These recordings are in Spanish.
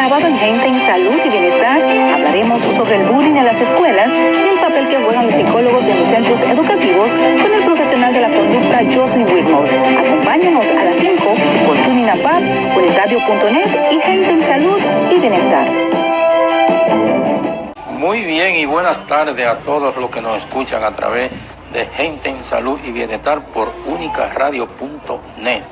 sábado en Gente en Salud y Bienestar hablaremos sobre el bullying en las escuelas y el papel que juegan los psicólogos en los centros educativos con el profesional de la conducta Jocelyn Whitmore. Acompáñanos a las 5 por Tuning Apap, Uniradio.net y Gente en Salud y Bienestar. Muy bien y buenas tardes a todos los que nos escuchan a través de Gente en Salud y Bienestar por Unicaradio.net.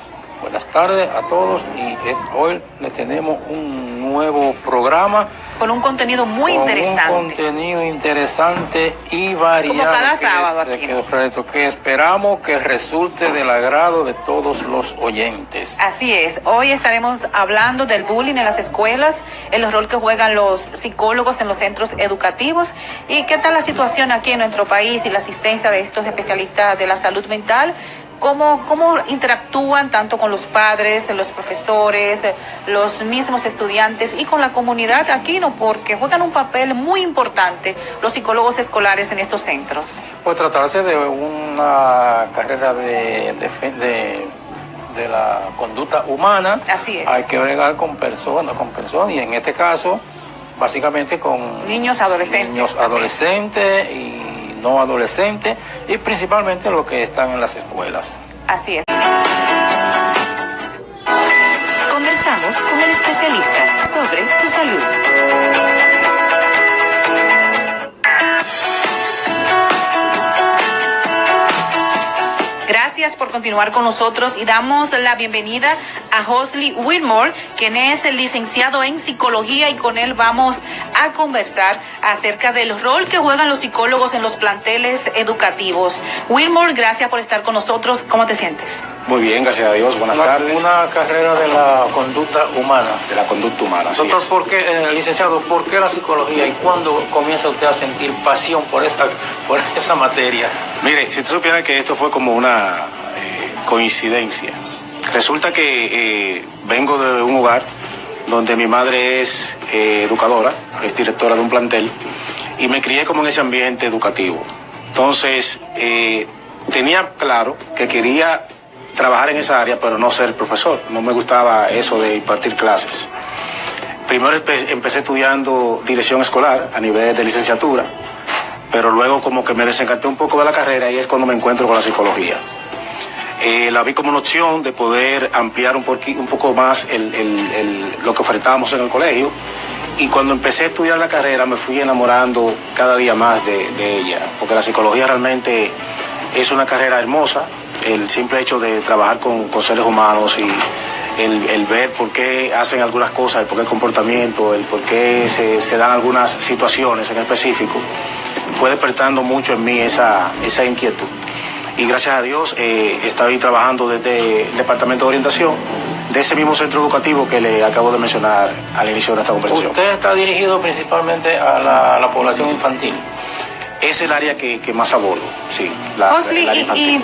Buenas tardes a todos y hoy les tenemos un nuevo programa. Con un contenido muy interesante. Un contenido interesante y variado. Como cada sábado aquí, ¿no? Que esperamos que resulte del agrado de todos los oyentes. Así es. Hoy estaremos hablando del bullying en las escuelas, el rol que juegan los psicólogos en los centros educativos y qué tal la situación aquí en nuestro país y la asistencia de estos especialistas de la salud mental. ¿Cómo interactúan tanto con los padres, los profesores, los mismos estudiantes y con la comunidad aquí, ¿no? Porque juegan un papel muy importante los psicólogos escolares en estos centros. Puede tratarse de una carrera de la conducta humana. Así es. Hay que bregar con personas y en este caso, básicamente con niños adolescentes y no adolescentes y principalmente los que están en las escuelas. Así es. Conversamos con el especialista sobre tu salud. Gracias por continuar con nosotros y damos la bienvenida a Jocelyn Whitmore, quien es el licenciado en psicología, y con él vamos a conversar acerca del rol que juegan los psicólogos en los planteles educativos. Whitmore, gracias por estar con nosotros. ¿Cómo te sientes? Muy bien, gracias a Dios. Buenas tardes. Una carrera de la conducta humana. De la conducta humana. Doctor, licenciado, ¿por qué la psicología y cuándo comienza usted a sentir pasión por esa materia? Mire, si usted supiera que esto fue como una coincidencia. Resulta que vengo de un hogar donde mi madre es educadora, es directora de un plantel, y me crié como en ese ambiente educativo. Entonces, tenía claro que quería trabajar en esa área, pero no ser profesor. No me gustaba eso de impartir clases. Primero empecé estudiando dirección escolar a nivel de licenciatura, pero luego como que me desencanté un poco de la carrera y es cuando me encuentro con la psicología. La vi como una opción de poder ampliar un poco más lo que ofertábamos en el colegio, y cuando empecé a estudiar la carrera me fui enamorando cada día más de ella, porque la psicología realmente es una carrera hermosa. El simple hecho de trabajar con seres humanos y el ver por qué hacen algunas cosas, el por qué el comportamiento, el por qué se dan algunas situaciones en específico, fue despertando mucho en mí esa inquietud. Y gracias a Dios estoy trabajando desde el Departamento de Orientación de ese mismo centro educativo que le acabo de mencionar al inicio de nuestra conversación. ¿Usted está dirigido principalmente a la población infantil? Es el área que más abordo, sí.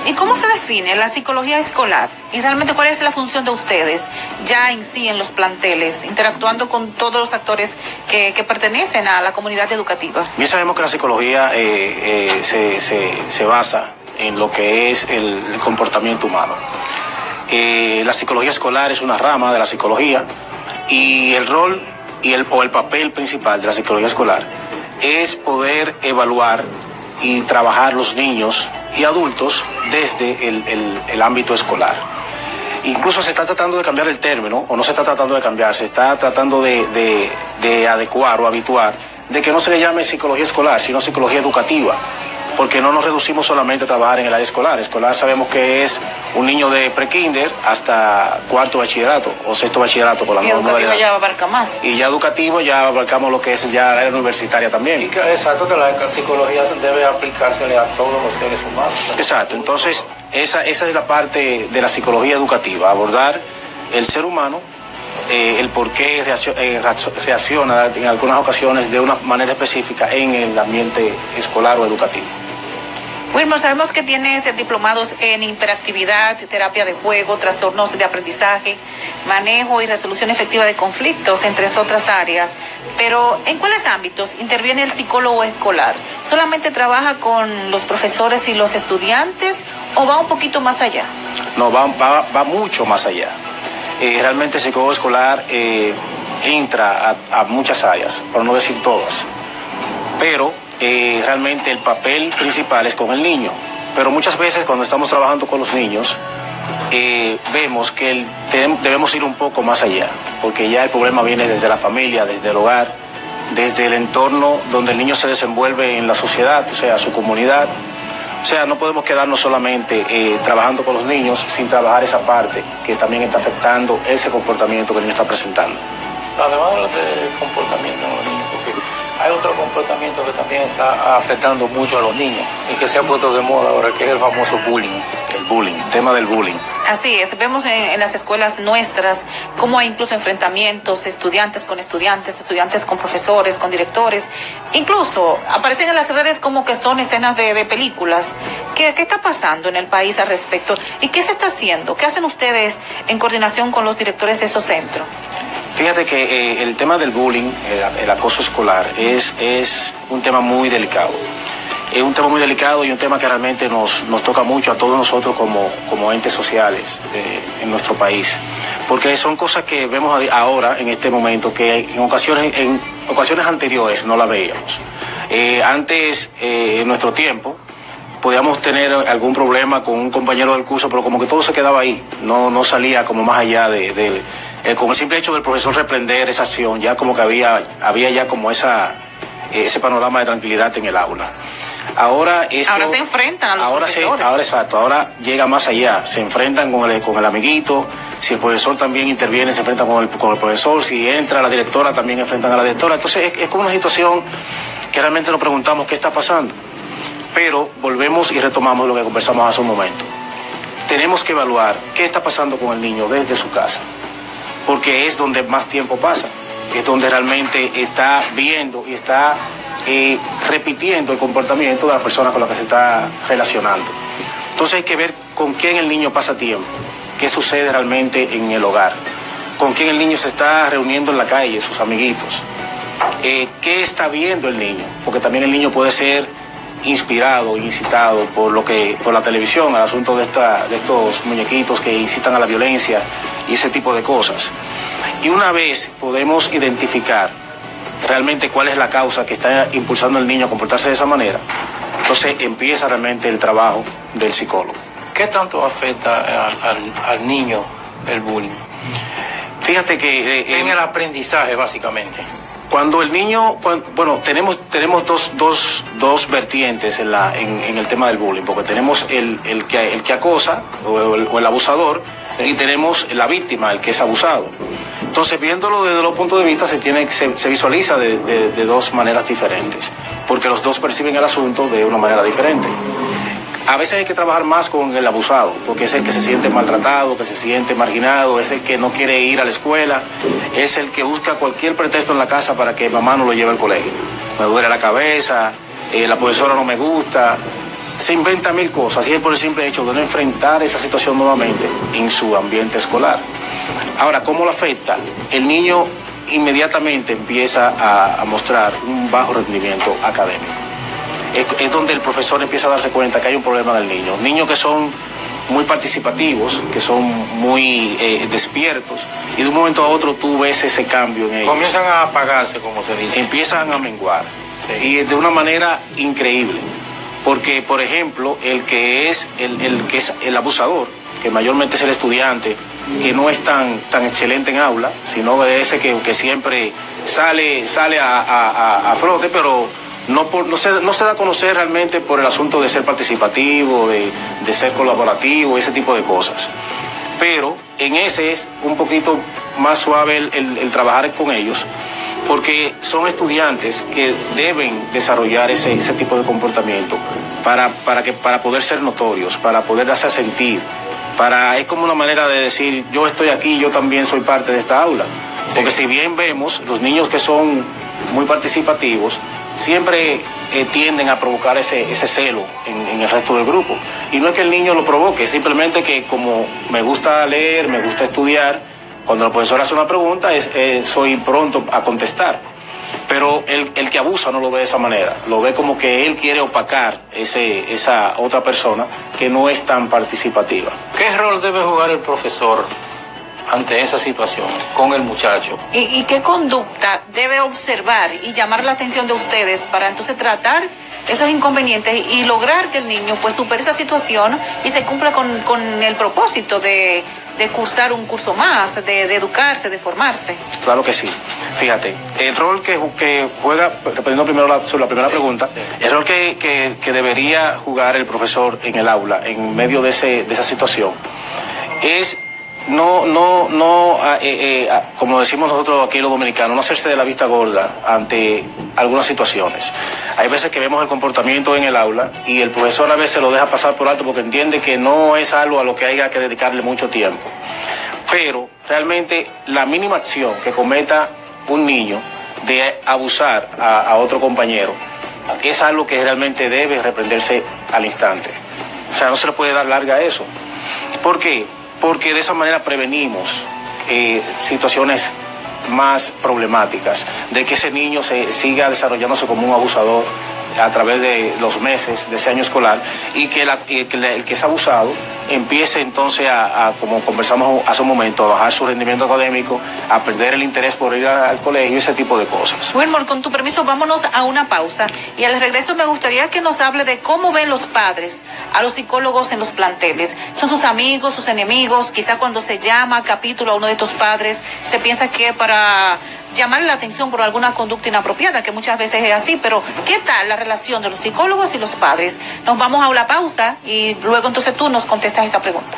¿Y cómo se define la psicología escolar? ¿Y realmente cuál es la función de ustedes ya en sí en los planteles, interactuando con todos los actores que pertenecen a la comunidad educativa? Bien sabemos que la psicología se basa en lo que es el comportamiento humano. La psicología escolar es una rama de la psicología, y el rol o el papel principal de la psicología escolar es poder evaluar y trabajar los niños y adultos desde el ámbito escolar. Incluso se está tratando de cambiar el término, o no se está tratando de cambiar, se está tratando de adecuar o habituar, de que no se le llame psicología escolar, sino psicología educativa, porque no nos reducimos solamente a trabajar en el área escolar. Escolar sabemos que es un niño de prekinder hasta cuarto bachillerato o sexto bachillerato por la nueva modalidad. Y educativo ya abarca más. Y ya educativo ya abarcamos lo que es ya la área universitaria también. Exacto, que la psicología debe aplicársele a todos los seres humanos. Exacto, entonces esa es la parte de la psicología educativa, abordar el ser humano, el por qué reacciona en algunas ocasiones de una manera específica en el ambiente escolar o educativo. Wilmer, sabemos que tienes diplomados en hiperactividad, terapia de juego, trastornos de aprendizaje, manejo y resolución efectiva de conflictos, entre otras áreas. Pero, ¿en cuáles ámbitos interviene el psicólogo escolar? ¿Solamente trabaja con los profesores y los estudiantes o va un poquito más allá? No, va mucho más allá. Realmente el psicólogo escolar entra a muchas áreas, por no decir todas. Pero realmente el papel principal es con el niño. Pero muchas veces cuando estamos trabajando con los niños, vemos que debemos ir un poco más allá, porque ya el problema viene desde la familia, desde el hogar, desde el entorno donde el niño se desenvuelve en la sociedad, o sea, su comunidad. O sea, no podemos quedarnos solamente trabajando con los niños sin trabajar esa parte que también está afectando ese comportamiento que el niño está presentando. Además del comportamiento de los niños, porque hay otro comportamiento que también está afectando mucho a los niños y que se ha puesto de moda ahora, que es el famoso bullying. El bullying, el tema del bullying. Así es, vemos en las escuelas nuestras cómo hay incluso enfrentamientos, estudiantes con estudiantes, estudiantes con profesores, con directores. Incluso aparecen en las redes como que son escenas de películas. ¿Qué está pasando en el país al respecto? ¿Y qué se está haciendo? ¿Qué hacen ustedes en coordinación con los directores de esos centros? Fíjate que el tema del bullying, el acoso escolar, es un tema muy delicado. Es un tema muy delicado y un tema que realmente nos toca mucho a todos nosotros como entes sociales en nuestro país. Porque son cosas que vemos ahora, en este momento, que en ocasiones anteriores no la veíamos. Antes, en nuestro tiempo, podíamos tener algún problema con un compañero del curso, pero como que todo se quedaba ahí, no salía como más allá con el simple hecho del profesor reprender esa acción, ya como que había ya como ese panorama de tranquilidad en el aula. Ahora se enfrentan a los profesores. Ahora llega más allá, se enfrentan con el amiguito, si el profesor también interviene, se enfrentan con el profesor, si entra la directora, también enfrentan a la directora. Entonces es como una situación que realmente nos preguntamos qué está pasando. Pero volvemos y retomamos lo que conversamos hace un momento. Tenemos que evaluar qué está pasando con el niño desde su casa, porque es donde más tiempo pasa, es donde realmente está viendo y está repitiendo el comportamiento de la persona con la que se está relacionando. Entonces hay que ver con quién el niño pasa tiempo, qué sucede realmente en el hogar, con quién el niño se está reuniendo en la calle, sus amiguitos, qué está viendo el niño, porque también el niño puede ser inspirado, incitado por la televisión, al asunto de estos muñequitos que incitan a la violencia y ese tipo de cosas. Y una vez podemos identificar realmente cuál es la causa que está impulsando al niño a comportarse de esa manera, entonces empieza realmente el trabajo del psicólogo. ¿Qué tanto afecta al niño el bullying? Fíjate que en el aprendizaje, básicamente. Cuando el niño, tenemos dos vertientes en el tema del bullying, porque tenemos el que acosa o el abusador, sí, y tenemos la víctima, el que es abusado. Entonces, viéndolo desde los puntos de vista, se visualiza de dos maneras diferentes, porque los dos perciben el asunto de una manera diferente. A veces hay que trabajar más con el abusado, porque es el que se siente maltratado, que se siente marginado, es el que no quiere ir a la escuela, es el que busca cualquier pretexto en la casa para que mamá no lo lleve al colegio. Me duele la cabeza, la profesora no me gusta, se inventa mil cosas, y es por el simple hecho de no enfrentar esa situación nuevamente en su ambiente escolar. Ahora, ¿cómo lo afecta? El niño inmediatamente empieza a mostrar un bajo rendimiento académico. Es donde el profesor empieza a darse cuenta que hay un problema en el niño. Niños que son muy participativos, que son muy despiertos, y de un momento a otro tú ves ese cambio en ellos. Comienzan a apagarse, como se dice. Empiezan a menguar, sí, y de una manera increíble. Porque, por ejemplo, el que es el abusador, que mayormente es el estudiante, que no es tan excelente en aula, sino ese que siempre sale a flote, pero no se da a conocer realmente por el asunto de ser participativo, de ser colaborativo, ese tipo de cosas. Pero en ese es un poquito más suave el trabajar con ellos, porque son estudiantes que deben desarrollar ese tipo de comportamiento para poder ser notorios, para poder darse sentir. Es como una manera de decir, yo estoy aquí, yo también soy parte de esta aula. Sí. Porque si bien vemos, los niños que son muy participativos siempre tienden a provocar ese celo en el resto del grupo. Y no es que el niño lo provoque, simplemente que como me gusta leer, me gusta estudiar, cuando la profesora hace una pregunta, soy pronto a contestar. Pero el que abusa no lo ve de esa manera, lo ve como que él quiere opacar esa otra persona que no es tan participativa. ¿Qué rol debe jugar el profesor ante esa situación con el muchacho. ¿Y qué conducta debe observar y llamar la atención de ustedes para entonces tratar esos inconvenientes y lograr que el niño pues supere esa situación y se cumpla con el propósito de cursar un curso más, de educarse, de formarse? Claro que sí. Fíjate, el rol que juega, respondiendo primero sobre la primera pregunta, el rol que debería jugar el profesor en el aula, en medio de esa situación, es como decimos nosotros aquí los dominicanos, no hacerse de la vista gorda ante algunas situaciones. Hay veces que vemos el comportamiento en el aula y el profesor a veces lo deja pasar por alto porque entiende que no es algo a lo que haya que dedicarle mucho tiempo. Pero realmente la mínima acción que cometa un niño de abusar a otro compañero es algo que realmente debe reprenderse al instante. O sea, no se le puede dar larga a eso. ¿Por qué? Porque de esa manera prevenimos situaciones más problemáticas, de que ese niño siga desarrollándose como un abusador a través de los meses de ese año escolar y que el que es abusado empiece entonces como conversamos hace un momento, a bajar su rendimiento académico, a perder el interés por ir al colegio, ese tipo de cosas. Wilmore, con tu permiso, vámonos a una pausa y al regreso me gustaría que nos hable de cómo ven los padres a los psicólogos en los planteles. ¿Son sus amigos, sus enemigos? Quizá cuando se llama capítulo a uno de estos padres se piensa que para llamarle la atención por alguna conducta inapropiada, que muchas veces es así, pero ¿qué tal la relación de los psicólogos y los padres? Nos vamos a una pausa y luego entonces tú nos contestas esta pregunta.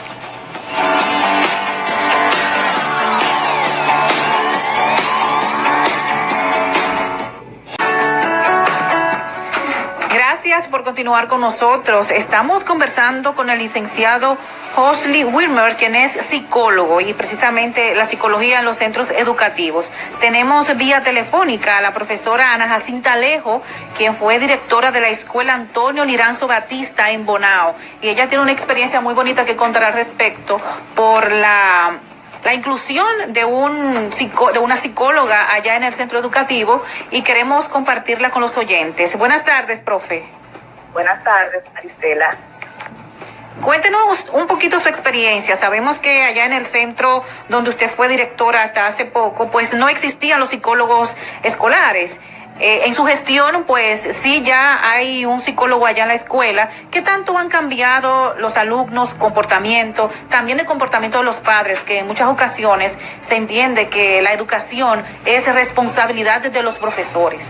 Gracias por continuar con nosotros. Estamos conversando con el licenciado Josly Wilmer, quien es psicólogo y precisamente la psicología en los centros educativos. Tenemos vía telefónica a la profesora Ana Jacinta Alejo, quien fue directora de la Escuela Antonio Liranzo Batista en Bonao. Y ella tiene una experiencia muy bonita que contar al respecto por la inclusión de una psicóloga allá en el centro educativo y queremos compartirla con los oyentes. Buenas tardes, profe. Buenas tardes, Maristela. Cuéntenos un poquito su experiencia. Sabemos que allá en el centro donde usted fue directora hasta hace poco, pues no existían los psicólogos escolares. En su gestión, pues sí, ya hay un psicólogo allá en la escuela. ¿Qué tanto han cambiado los alumnos, comportamiento, también el comportamiento de los padres, que en muchas ocasiones se entiende que la educación es responsabilidad de los profesores?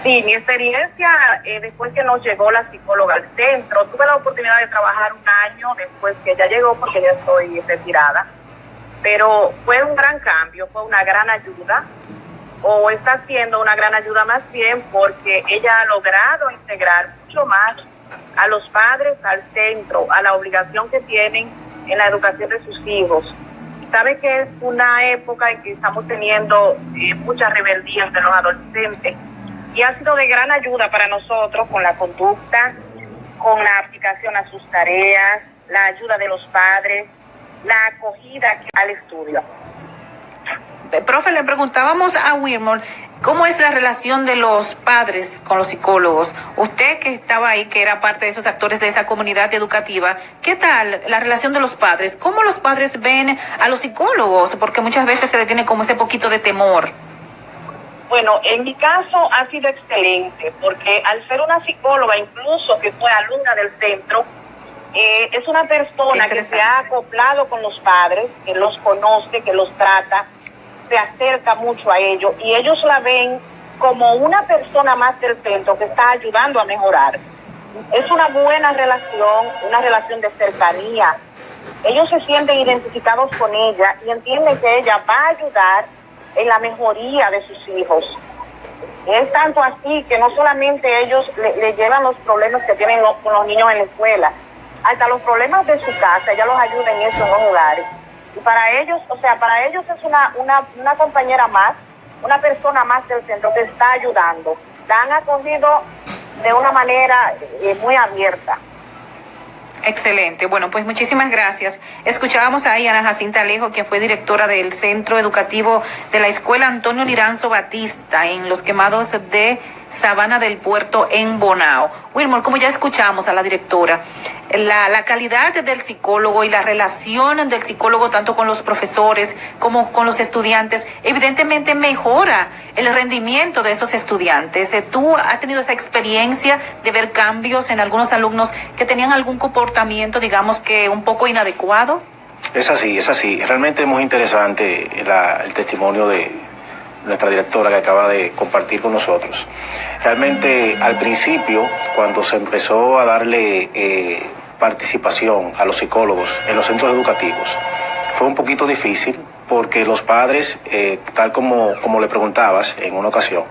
Sí, mi experiencia, después que nos llegó la psicóloga al centro, tuve la oportunidad de trabajar un año después que ella llegó, porque ya estoy retirada, pero fue un gran cambio, fue una gran ayuda, o está siendo una gran ayuda más bien, porque ella ha logrado integrar mucho más a los padres al centro, a la obligación que tienen en la educación de sus hijos. Sabe que es una época en que estamos teniendo muchas rebeldías de los adolescentes, y ha sido de gran ayuda para nosotros con la conducta, con la aplicación a sus tareas, la ayuda de los padres, la acogida al estudio. Profe, le preguntábamos a Wilmore, ¿cómo es la relación de los padres con los psicólogos? Usted que estaba ahí, que era parte de esos actores de esa comunidad educativa, ¿qué tal la relación de los padres? ¿Cómo los padres ven a los psicólogos? Porque muchas veces se le tiene como ese poquito de temor. Bueno, en mi caso ha sido excelente, porque al ser una psicóloga, incluso que fue alumna del centro, es una persona que se ha acoplado con los padres, que los conoce, que los trata, se acerca mucho a ellos, y ellos la ven como una persona más del centro que está ayudando a mejorar. Es una buena relación, una relación de cercanía. Ellos se sienten identificados con ella y entienden que ella va a ayudar en la mejoría de sus hijos. Es tanto así que no solamente ellos le llevan los problemas que tienen con los niños en la escuela, hasta los problemas de su casa, ella los ayuda en eso en los hogares. Y para ellos, para ellos es una compañera más, una persona más del centro que está ayudando. La han acogido de una manera muy abierta. Excelente. Bueno, pues muchísimas gracias. Escuchábamos ahí a Ana Jacinta Alejo, quien fue directora del Centro Educativo de la Escuela Antonio Liranzo Batista en los quemados de Sabana del Puerto en Bonao. Wilmore, como ya escuchamos a la directora, la calidad del psicólogo y la relación del psicólogo tanto con los profesores como con los estudiantes evidentemente mejora el rendimiento de esos estudiantes. ¿Tú has tenido esa experiencia de ver cambios en algunos alumnos que tenían algún comportamiento, digamos que un poco inadecuado? Es así, es así. Realmente es muy interesante el testimonio de nuestra directora que acaba de compartir con nosotros. Realmente al principio, cuando se empezó a darle participación a los psicólogos en los centros educativos, fue un poquito difícil porque los padres, tal como le preguntabas en una ocasión,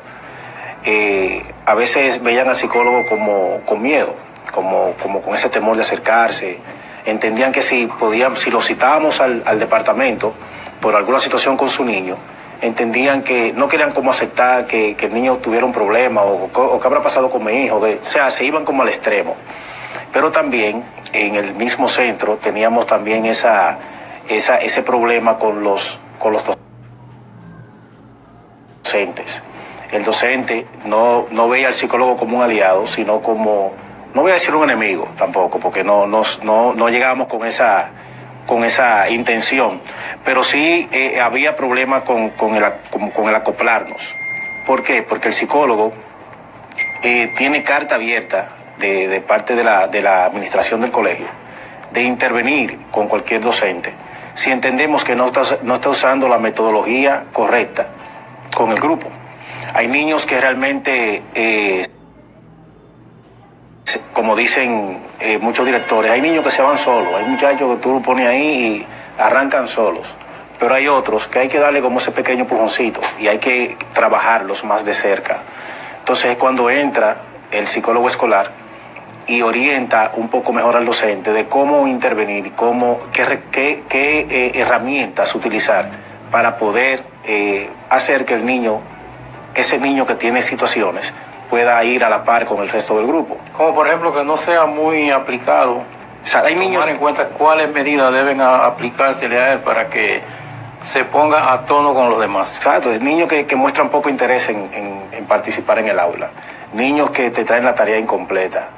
a veces veían al psicólogo como con miedo, como con ese temor de acercarse. Entendían que si lo citábamos al departamento por alguna situación con su niño, entendían que no querían como aceptar que el niño tuviera un problema o qué habrá pasado con mi hijo, o sea, se iban como al extremo. Pero también en el mismo centro teníamos también ese problema con los docentes. El docente no veía al psicólogo como un aliado, sino como, no voy a decir un enemigo tampoco, porque no llegábamos con esa intención, pero sí había problemas con el acoplarnos. ¿Por qué? Porque el psicólogo tiene carta abierta de parte de la administración del colegio de intervenir con cualquier docente si entendemos que no está usando la metodología correcta con el grupo. Hay niños que realmente como dicen muchos directores, hay niños que se van solos, hay muchachos que tú lo pones ahí y arrancan solos, pero hay otros que hay que darle como ese pequeño empujoncito y hay que trabajarlos más de cerca. Entonces es cuando entra el psicólogo escolar y orienta un poco mejor al docente de cómo intervenir, qué herramientas utilizar para poder hacer que ese niño que tiene situaciones, pueda ir a la par con el resto del grupo. Como por ejemplo que no sea muy aplicado, o sea, hay niños... tomar en cuenta cuáles medidas deben aplicársele a él para que se ponga a tono con los demás. Exacto, niños que muestran poco interés en participar en el aula, niños que te traen la tarea incompleta,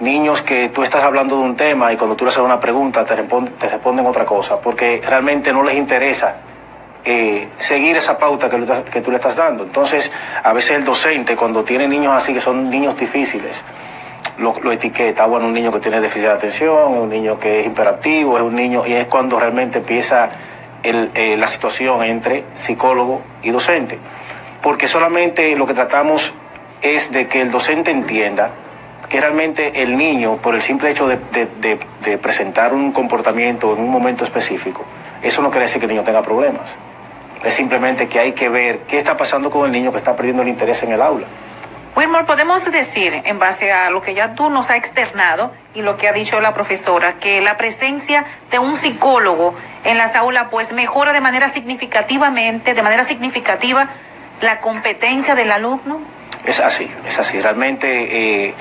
niños que tú estás hablando de un tema y cuando tú le haces una pregunta te responden otra cosa, porque realmente no les interesa seguir esa pauta que tú le estás dando. Entonces, a veces el docente, cuando tiene niños así, que son niños difíciles, lo etiqueta, bueno, un niño que tiene déficit de atención, es un niño que es hiperactivo, es un niño, y es cuando realmente empieza la situación entre psicólogo y docente. Porque solamente lo que tratamos es de que el docente entienda que realmente el niño, por el simple hecho de presentar un comportamiento en un momento específico, eso no quiere decir que el niño tenga problemas. Es simplemente que hay que ver qué está pasando con el niño que está perdiendo el interés en el aula. Wilmore, podemos decir, en base a lo que ya tú nos has externado y lo que ha dicho la profesora, que la presencia de un psicólogo en las aulas pues mejora de manera significativa la competencia del alumno. Es así. Realmente,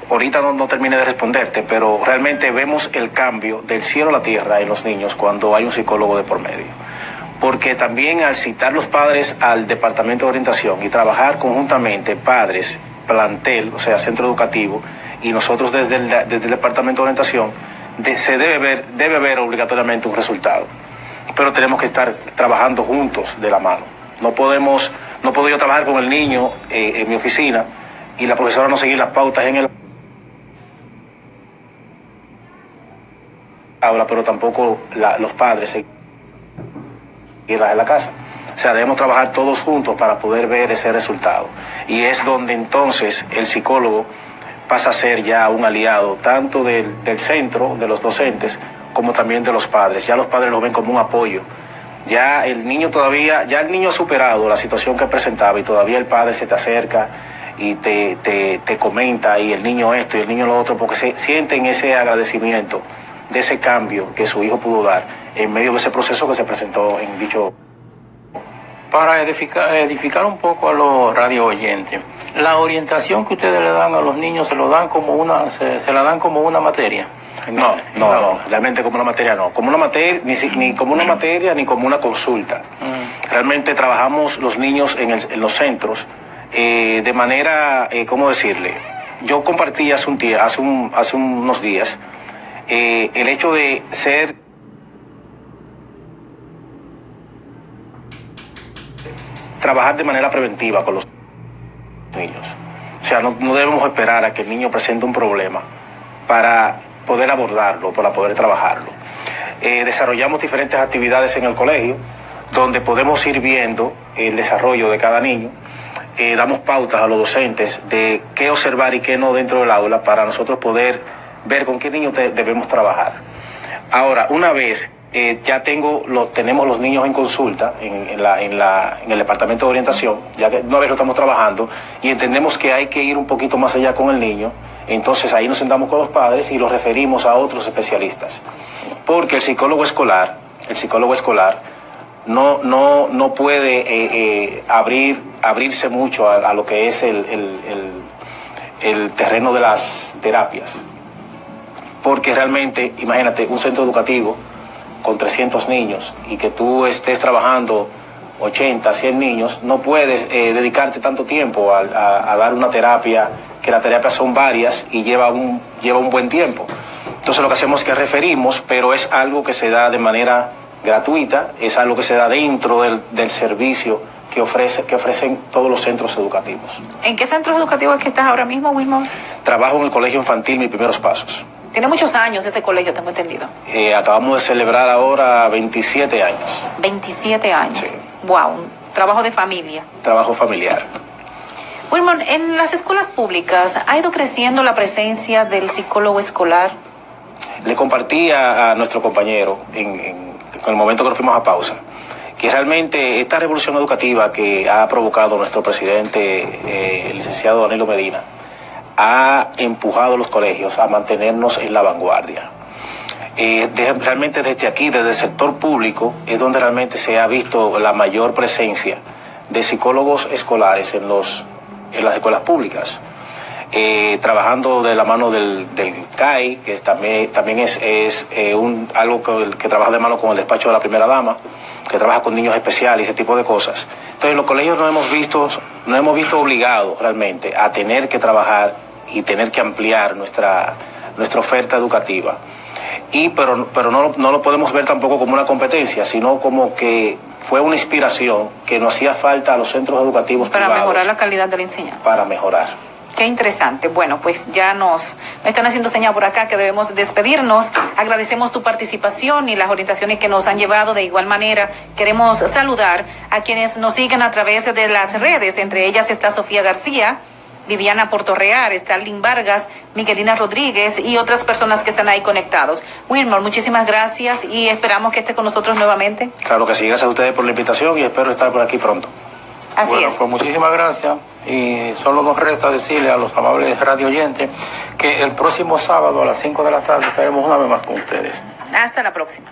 ahorita no terminé de responderte, pero realmente vemos el cambio del cielo a la tierra en los niños cuando hay un psicólogo de por medio. Porque también al citar los padres al departamento de orientación y trabajar conjuntamente padres, plantel, o sea, centro educativo, y nosotros desde el departamento de orientación, se debe ver obligatoriamente un resultado. Pero tenemos que estar trabajando juntos de la mano. No puedo yo trabajar con el niño en mi oficina y la profesora no seguir las pautas en el aula, pero tampoco los padres seguir en la casa. O sea, debemos trabajar todos juntos para poder ver ese resultado. Y es donde entonces el psicólogo pasa a ser ya un aliado tanto del centro, de los docentes, como también de los padres. Ya los padres lo ven como un apoyo. Ya el niño ha superado la situación que presentaba y todavía el padre se te acerca y te comenta y el niño esto y el niño lo otro, porque se sienten ese agradecimiento de ese cambio que su hijo pudo dar en medio de ese proceso que se presentó en dicho. Para edificar un poco a los radio oyentes, la orientación que ustedes le dan a los niños se la dan como una materia. No, realmente como una materia no. Como una materia, ni como una materia ni como una consulta. Realmente trabajamos los niños en los centros de manera, ¿cómo decirle? Yo compartí hace unos días el hecho de trabajar de manera preventiva con los niños. O sea, no debemos esperar a que el niño presente un problema para poder abordarlo, para poder trabajarlo. Desarrollamos diferentes actividades en el colegio donde podemos ir viendo el desarrollo de cada niño. Damos pautas a los docentes de qué observar y qué no dentro del aula para nosotros poder ver con qué niños debemos trabajar. Ahora, una vez ya tenemos los niños en consulta en el departamento de orientación, ya que una vez lo estamos trabajando y entendemos que hay que ir un poquito más allá con el niño, entonces ahí nos sentamos con los padres y los referimos a otros especialistas. Porque el psicólogo escolar no puede abrirse mucho a lo que es el terreno de las terapias. Porque realmente, imagínate, un centro educativo con 300 niños y que tú estés trabajando 80, 100 niños, no puedes dedicarte tanto tiempo a dar una terapia, que las terapias son varias y lleva un buen tiempo. Entonces lo que hacemos es que referimos, pero es algo que se da de manera gratuita, es algo que se da dentro del servicio que ofrecen todos los centros educativos. ¿En qué centros educativos es que estás ahora mismo, Wilmore? Trabajo en el Colegio Infantil Mis Primeros Pasos. Tiene muchos años ese colegio, tengo entendido. Acabamos de celebrar ahora 27 años. 27 años. Sí. Wow, un trabajo de familia. Trabajo familiar. Wilmore, en las escuelas públicas, ¿ha ido creciendo la presencia del psicólogo escolar? Le compartí a nuestro compañero en el momento que nos fuimos a pausa, que realmente esta revolución educativa que ha provocado nuestro presidente, el licenciado Danilo Medina, ha empujado a los colegios a mantenernos en la vanguardia. Realmente desde aquí, desde el sector público, es donde realmente se ha visto la mayor presencia de psicólogos escolares en las escuelas públicas. Trabajando de la mano del CAI, que también es algo que trabaja de mano con el despacho de la primera dama, que trabaja con niños especiales, ese tipo de cosas. Entonces, los colegios nos hemos visto obligados realmente a tener que trabajar y tener que ampliar nuestra oferta educativa. Pero no lo podemos ver tampoco como una competencia, sino como que fue una inspiración que nos hacía falta a los centros educativos para privados. Mejorar la calidad de la enseñanza. Para mejorar. Qué interesante. Bueno, pues ya me están haciendo señal por acá que debemos despedirnos. Agradecemos tu participación y las orientaciones que nos han llevado. De igual manera, queremos saludar a quienes nos siguen a través de las redes. Entre ellas está Sofía García, Viviana Portorreal, Starling Vargas, Miguelina Rodríguez y otras personas que están ahí conectados. Wilmore, muchísimas gracias y esperamos que esté con nosotros nuevamente. Claro que sí. Gracias a ustedes por la invitación y espero estar por aquí pronto. Así bueno, es. Pues muchísimas gracias y solo nos resta decirle a los amables radio oyentes que el próximo sábado a las 5 de la tarde estaremos una vez más con ustedes. Hasta la próxima.